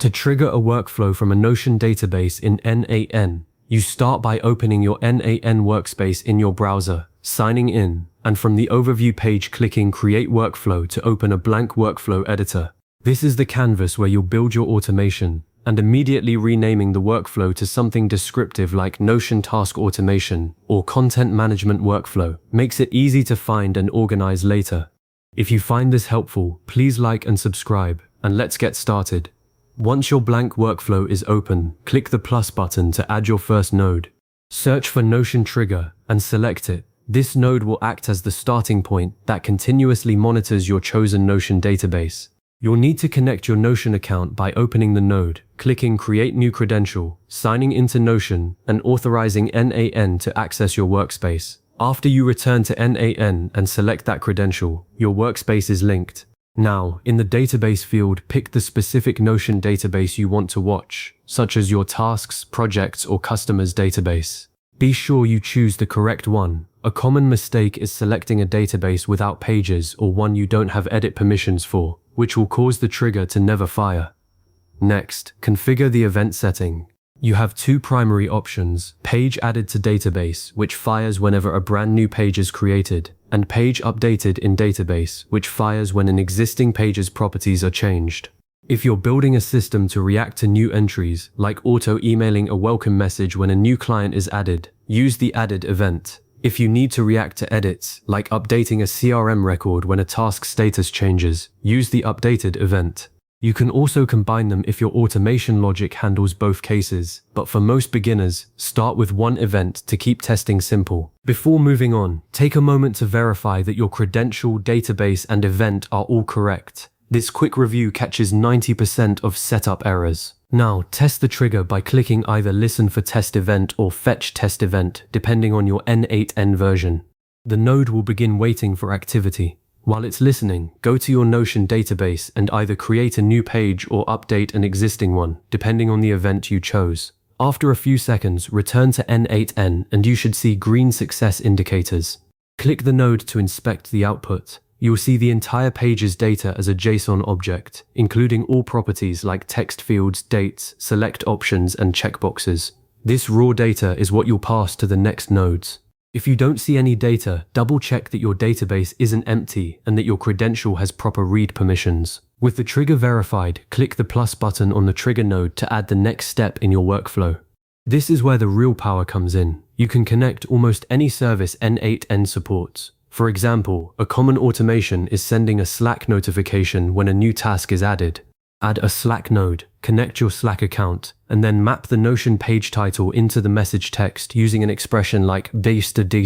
To trigger a workflow from a Notion database in n8n, you start by opening your n8n workspace in your browser, signing in, and from the overview page clicking Create Workflow to open a blank workflow editor. This is the canvas where you'll build your automation, and immediately renaming the workflow to something descriptive like Notion Task Automation or Content Management Workflow makes it easy to find and organize later. If you find this helpful, please like and subscribe, and let's get started. Once your blank workflow is open, click the plus button to add your first node. Search for Notion Trigger and select it. This node will act as the starting point that continuously monitors your chosen Notion database. You'll need to connect your Notion account by opening the node, clicking Create New Credential, signing into Notion, and authorizing n8n to access your workspace. After you return to n8n and select that credential, your workspace is linked. Now, in the database field, pick the specific Notion database you want to watch, such as your tasks, projects, or customers database. Be sure you choose the correct one. A common mistake is selecting a database without pages or one you don't have edit permissions for, which will cause the trigger to never fire. Next, configure the event setting. You have two primary options: page added to database, which fires whenever a brand new page is created, and page updated in database, which fires when an existing page's properties are changed. If you're building a system to react to new entries, like auto-emailing a welcome message when a new client is added, use the added event. If you need to react to edits, like updating a CRM record when a task status changes, use the updated event. You can also combine them if your automation logic handles both cases, but for most beginners, start with one event to keep testing simple. Before moving on, take a moment to verify that your credential, database, and event are all correct. This quick review catches 90% of setup errors. Now, test the trigger by clicking either Listen for Test Event or Fetch Test Event, depending on your n8n version. The node will begin waiting for activity. While it's listening, go to your Notion database and either create a new page or update an existing one, depending on the event you chose. After a few seconds, return to n8n and you should see green success indicators. Click the node to inspect the output. You'll see the entire page's data as a JSON object, including all properties like text fields, dates, select options, and checkboxes. This raw data is what you'll pass to the next nodes. If you don't see any data, double-check that your database isn't empty and that your credential has proper read permissions. With the trigger verified, click the plus button on the trigger node to add the next step in your workflow. This is where the real power comes in. You can connect almost any service n8n supports. For example, a common automation is sending a Slack notification when a new task is added. Add a Slack node, connect your Slack account, and then map the Notion page title into the message text using an expression like _text,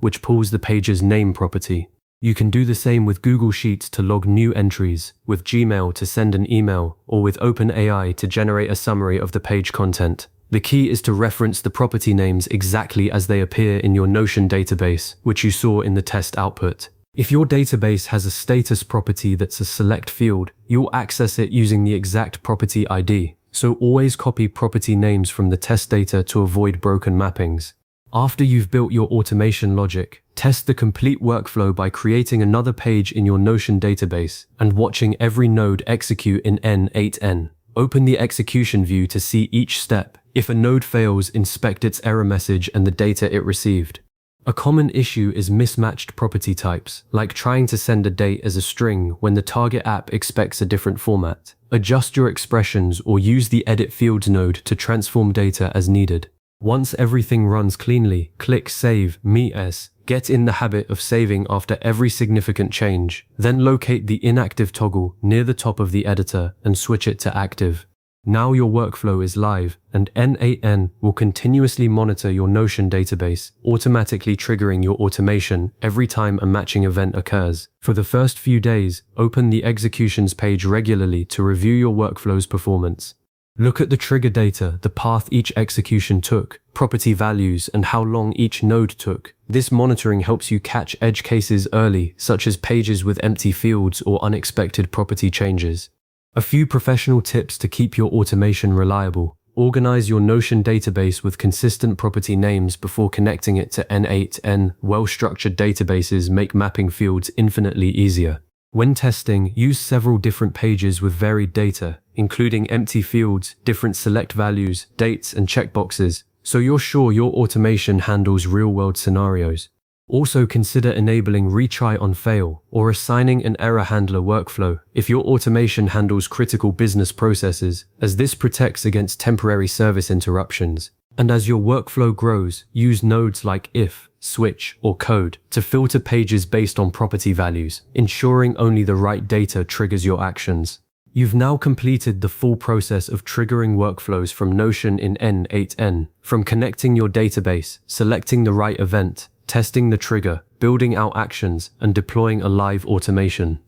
which pulls the page's name property. You can do the same with Google Sheets to log new entries, with Gmail to send an email, or with OpenAI to generate a summary of the page content. The key is to reference the property names exactly as they appear in your Notion database, which you saw in the test output. If your database has a status property that's a select field, you'll access it using the exact property ID, so always copy property names from the test data to avoid broken mappings. After you've built your automation logic, test the complete workflow by creating another page in your Notion database and watching every node execute in n8n. Open the execution view to see each step. If a node fails, inspect its error message and the data it received. A common issue is mismatched property types, like trying to send a date as a string when the target app expects a different format. Adjust your expressions or use the Edit Fields node to transform data as needed. Once everything runs cleanly, click Save Me As. Get in the habit of saving after every significant change. Then locate the inactive toggle near the top of the editor and switch it to active. Now your workflow is live, and n8n will continuously monitor your Notion database, automatically triggering your automation every time a matching event occurs. For the first few days, open the executions page regularly to review your workflow's performance. Look at the trigger data, the path each execution took, property values, and how long each node took. This monitoring helps you catch edge cases early, such as pages with empty fields or unexpected property changes. A few professional tips to keep your automation reliable. Organize your Notion database with consistent property names before connecting it to n8n. Well-structured databases make mapping fields infinitely easier. When testing, use several different pages with varied data, including empty fields, different select values, dates, and checkboxes, so you're sure your automation handles real-world scenarios. Also consider enabling retry on fail or assigning an error handler workflow if your automation handles critical business processes, as this protects against temporary service interruptions. And as your workflow grows, use nodes like if, switch, or code to filter pages based on property values, ensuring only the right data triggers your actions. You've now completed the full process of triggering workflows from Notion in n8n, from connecting your database, selecting the right event, testing the trigger, building out actions, and deploying a live automation.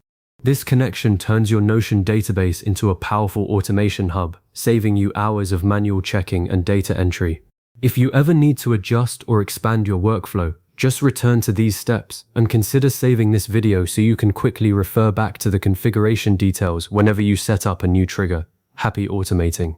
This connection turns your Notion database into a powerful automation hub, saving you hours of manual checking and data entry. If you ever need to adjust or expand your workflow, just return to these steps and consider saving this video so you can quickly refer back to the configuration details whenever you set up a new trigger. Happy automating!